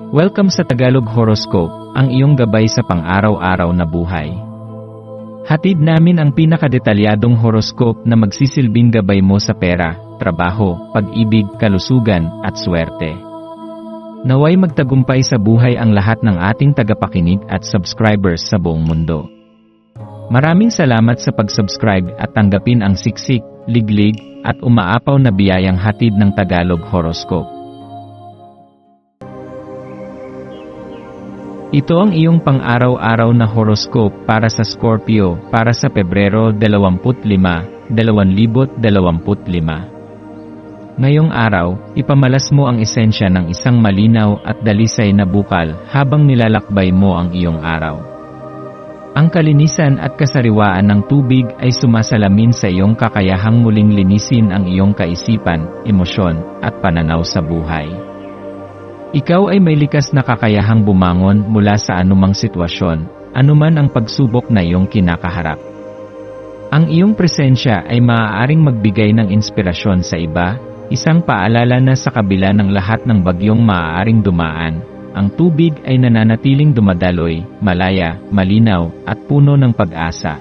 Welcome sa Tagalog Horoscope, ang iyong gabay sa pang-araw-araw na buhay. Hatid namin ang pinakadetalyadong horoscope na magsisilbing gabay mo sa pera, trabaho, pag-ibig, kalusugan, at swerte. Naway magtagumpay sa buhay ang lahat ng ating tagapakinig at subscribers sa buong mundo. Maraming salamat sa pag-subscribe at tanggapin ang siksik, liglig, at umaapaw na biyayang hatid ng Tagalog Horoscope. Ito ang iyong pang-araw-araw na horoscope para sa Scorpio para sa Pebrero 25, 2025. Ngayong araw, ipamalas mo ang esensya ng isang malinaw at dalisay na bukal habang nilalakbay mo ang iyong araw. Ang kalinisan at kasariwaan ng tubig ay sumasalamin sa iyong kakayahang muling linisin ang iyong kaisipan, emosyon, at pananaw sa buhay. Ikaw ay may likas na kakayahang bumangon mula sa anumang sitwasyon, anuman ang pagsubok na iyong kinakaharap. Ang iyong presensya ay maaaring magbigay ng inspirasyon sa iba, isang paalala na sa kabila ng lahat ng bagyong maaaring dumaan, ang tubig ay nananatiling dumadaloy, malaya, malinaw, at puno ng pag-asa.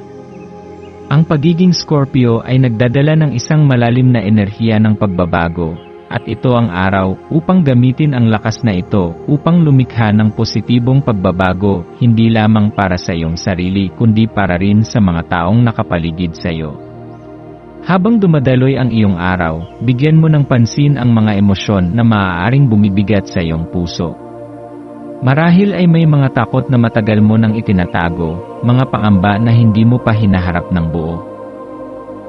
Ang pagiging Scorpio ay nagdadala ng isang malalim na enerhiya ng pagbabago, at ito ang araw upang gamitin ang lakas na ito upang lumikha ng positibong pagbabago, hindi lamang para sa iyong sarili kundi para rin sa mga taong nakapaligid sa iyo. Habang dumadaloy ang iyong araw, bigyan mo ng pansin ang mga emosyon na maaaring bumibigat sa iyong puso. Marahil ay may mga takot na matagal mo nang itinatago, mga pangamba na hindi mo pa hinaharap ng buo.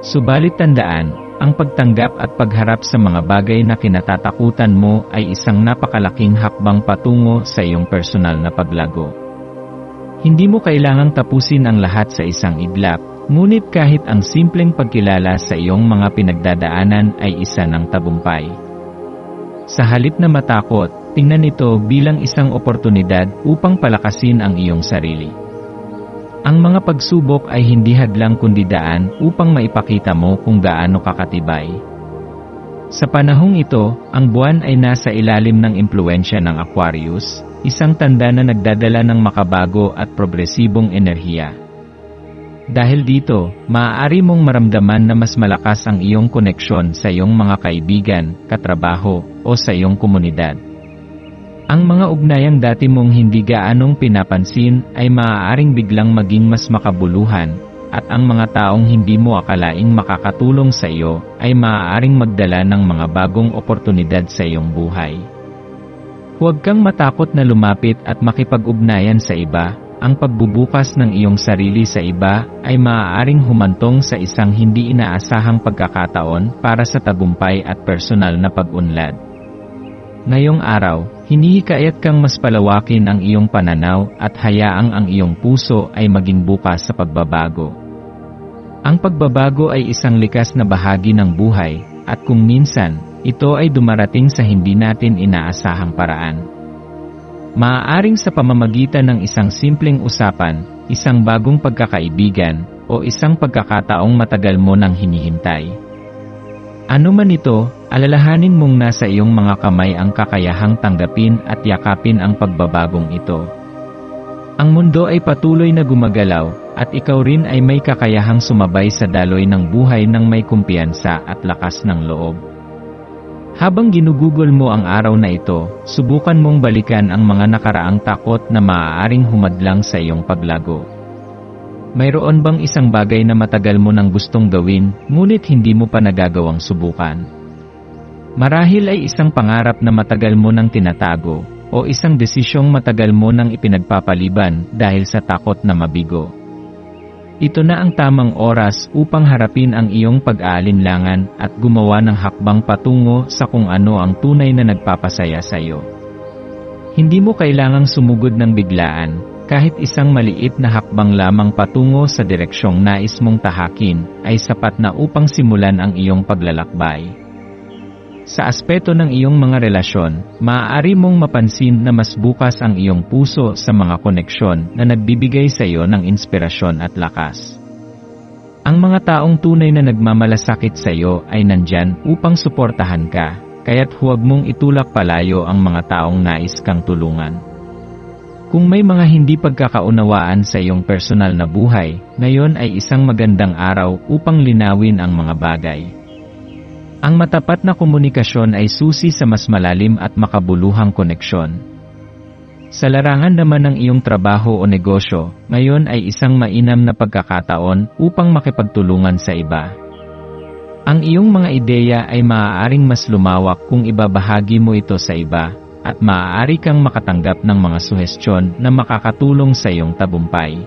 Subalit tandaan, ang pagtanggap at pagharap sa mga bagay na kinatatakutan mo ay isang napakalaking hakbang patungo sa iyong personal na paglago. Hindi mo kailangang tapusin ang lahat sa isang iglap, ngunit kahit ang simpleng pagkilala sa iyong mga pinagdadaanan ay isa ng tagumpay. Sa halip na matakot, tingnan ito bilang isang oportunidad upang palakasin ang iyong sarili. Ang mga pagsubok ay hindi hadlang kundi daan upang maipakita mo kung gaano kakatibay. Sa panahong ito, ang buwan ay nasa ilalim ng impluwensya ng Aquarius, isang tanda na nagdadala ng makabago at progresibong enerhiya. Dahil dito, maaari mong maramdaman na mas malakas ang iyong koneksyon sa iyong mga kaibigan, katrabaho, o sa iyong komunidad. Ang mga ugnayang dati mong hindi gaanong pinapansin ay maaaring biglang maging mas makabuluhan, at ang mga taong hindi mo akalaing makakatulong sa iyo ay maaaring magdala ng mga bagong oportunidad sa iyong buhay. Huwag kang matakot na lumapit at makipag-ugnayan sa iba. Ang pagbubukas ng iyong sarili sa iba ay maaaring humantong sa isang hindi inaasahang pagkakataon para sa tagumpay at personal na pag-unlad. Ngayong araw, hinihikayat kang mas palawakin ang iyong pananaw at hayaang ang iyong puso ay maging bukas sa pagbabago. Ang pagbabago ay isang likas na bahagi ng buhay, at kung minsan, ito ay dumarating sa hindi natin inaasahang paraan. Maaaring sa pamamagitan ng isang simpleng usapan, isang bagong pagkakaibigan, o isang pagkakataong matagal mo nang hinihintay. Ano man ito, alalahanin mong nasa iyong mga kamay ang kakayahang tanggapin at yakapin ang pagbabagong ito. Ang mundo ay patuloy na gumagalaw, at ikaw rin ay may kakayahang sumabay sa daloy ng buhay ng may kumpiyansa at lakas ng loob. Habang ginugugol mo ang araw na ito, subukan mong balikan ang mga nakaraang takot na maaaring humadlang sa iyong paglago. Mayroon bang isang bagay na matagal mo nang gustong gawin, ngunit hindi mo pa nagagawang subukan? Marahil ay isang pangarap na matagal mo nang tinatago, o isang desisyong matagal mo nang ipinagpapaliban dahil sa takot na mabigo. Ito na ang tamang oras upang harapin ang iyong pag-aalinlangan at gumawa ng hakbang patungo sa kung ano ang tunay na nagpapasaya sa iyo. Hindi mo kailangang sumugod ng biglaan. Kahit isang maliit na hakbang lamang patungo sa direksyong nais mong tahakin, ay sapat na upang simulan ang iyong paglalakbay. Sa aspeto ng iyong mga relasyon, maaari mong mapansin na mas bukas ang iyong puso sa mga koneksyon na nagbibigay sa iyo ng inspirasyon at lakas. Ang mga taong tunay na nagmamalasakit sa iyo ay nandyan upang suportahan ka, kaya't huwag mong itulak palayo ang mga taong nais kang tulungan. Kung may mga hindi pagkakaunawaan sa iyong personal na buhay, ngayon ay isang magandang araw upang linawin ang mga bagay. Ang matapat na komunikasyon ay susi sa mas malalim at makabuluhang koneksyon. Sa larangan naman ng iyong trabaho o negosyo, ngayon ay isang mainam na pagkakataon upang makipagtulungan sa iba. Ang iyong mga ideya ay maaaring mas lumawak kung ibabahagi mo ito sa iba, at maaari kang makatanggap ng mga suhestyon na makakatulong sa iyong tagumpay.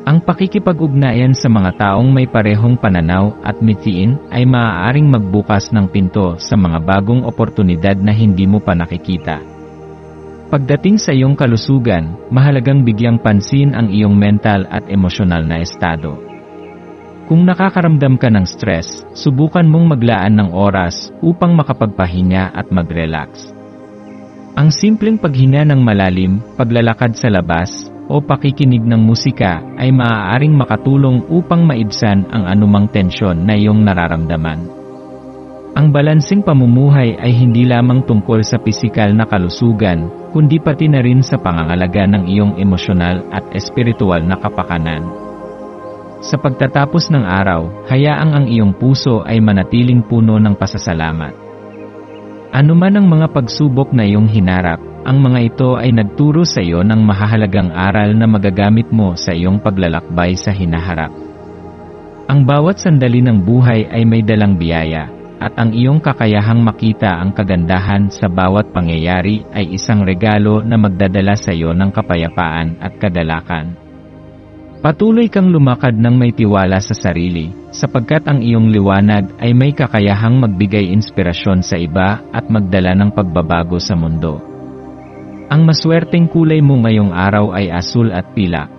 Ang pakikipag-ugnayan sa mga taong may parehong pananaw at mithiin ay maaaring magbukas ng pinto sa mga bagong oportunidad na hindi mo pa nakikita. Pagdating sa iyong kalusugan, mahalagang bigyang pansin ang iyong mental at emosyonal na estado. Kung nakakaramdam ka ng stress, subukan mong maglaan ng oras upang makapagpahinga at mag-relax. Ang simpleng paghinga ng malalim, paglalakad sa labas, o pakikinig ng musika ay maaaring makatulong upang maibsan ang anumang tensyon na iyong nararamdaman. Ang balansing pamumuhay ay hindi lamang tungkol sa pisikal na kalusugan, kundi pati na rin sa pangangalaga ng iyong emosyonal at espiritual na kapakanan. Sa pagtatapos ng araw, hayaang ang iyong puso ay manatiling puno ng pasasalamat. Ano man ang mga pagsubok na iyong hinarap, ang mga ito ay nagturo sa iyo ng mahahalagang aral na magagamit mo sa iyong paglalakbay sa hinaharap. Ang bawat sandali ng buhay ay may dalang biyaya, at ang iyong kakayahang makita ang kagandahan sa bawat pangyayari ay isang regalo na magdadala sa iyo ng kapayapaan at kagalakan. Patuloy kang lumakad ng may tiwala sa sarili, sapagkat ang iyong liwanag ay may kakayahang magbigay inspirasyon sa iba at magdala ng pagbabago sa mundo. Ang maswerteng kulay mo ngayong araw ay asul at pilak.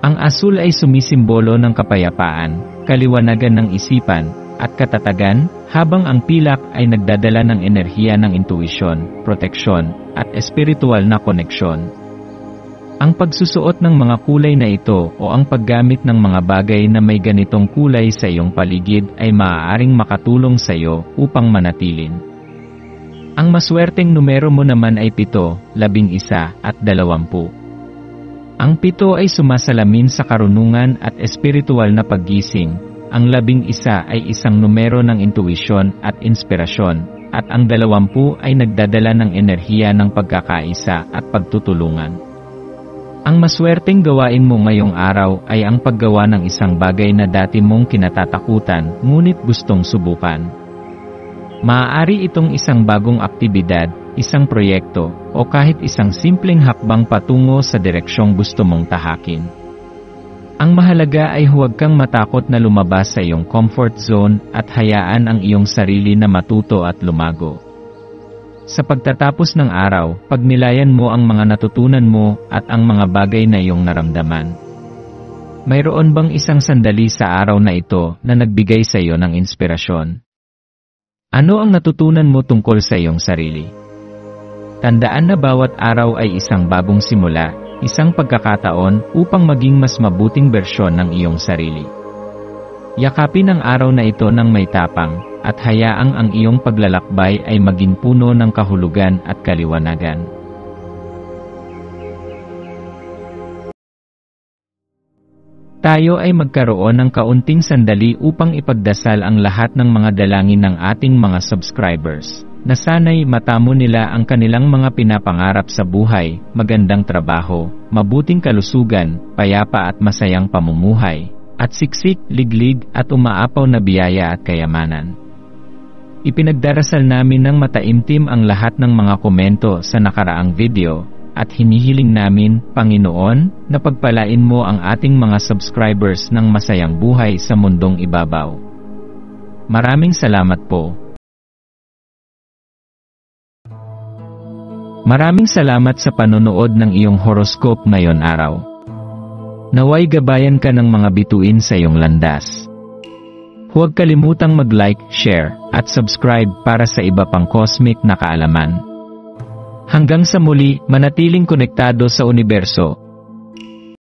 Ang asul ay sumisimbolo ng kapayapaan, kaliwanagan ng isipan, at katatagan, habang ang pilak ay nagdadala ng enerhiya ng intuisyon, proteksyon, at espiritual na koneksyon. Ang pagsusuot ng mga kulay na ito o ang paggamit ng mga bagay na may ganitong kulay sa iyong paligid ay maaaring makatulong sa iyo upang manatilin. Ang maswerteng numero mo naman ay 7, 11 at 20. Ang 7 ay sumasalamin sa karunungan at espiritual na paggising, ang 11 ay isang numero ng intuisyon at inspirasyon, at ang 20 ay nagdadala ng enerhiya ng pagkakaisa at pagtutulungan. Ang maswerteng gawain mo ngayong araw ay ang paggawa ng isang bagay na dati mong kinatatakutan ngunit gustong subukan. Maaari itong isang bagong aktibidad, isang proyekto, o kahit isang simpleng hakbang patungo sa direksyong gusto mong tahakin. Ang mahalaga ay huwag kang matakot na lumabas sa iyong comfort zone at hayaan ang iyong sarili na matuto at lumago. Sa pagtatapos ng araw, pagnilayan mo ang mga natutunan mo at ang mga bagay na iyong naramdaman. Mayroon bang isang sandali sa araw na ito na nagbigay sa iyo ng inspirasyon? Ano ang natutunan mo tungkol sa iyong sarili? Tandaan na bawat araw ay isang bagong simula, isang pagkakataon upang maging mas mabuting bersyon ng iyong sarili. Yakapin ang araw na ito ng may tapang, at hayaang ang iyong paglalakbay ay maging puno ng kahulugan at kaliwanagan. Tayo ay magkaroon ng kaunting sandali upang ipagdasal ang lahat ng mga dalangin ng ating mga subscribers, na sana'y matamo nila ang kanilang mga pinapangarap sa buhay, magandang trabaho, mabuting kalusugan, payapa at masayang pamumuhay, at siksik, liglig at umaapaw na biyaya at kayamanan. Ipinagdarasal namin ng mataimtim ang lahat ng mga komento sa nakaraang video, at hinihiling namin, Panginoon, na pagpalain mo ang ating mga subscribers ng masayang buhay sa mundong ibabaw. Maraming salamat po. Maraming salamat sa panonood ng iyong horoscope ngayon araw. Naway gabayan ka ng mga bituin sa iyong landas. Huwag kalimutang mag-like, share, at subscribe para sa iba pang cosmic na kaalaman. Hanggang sa muli, manatiling konektado sa universo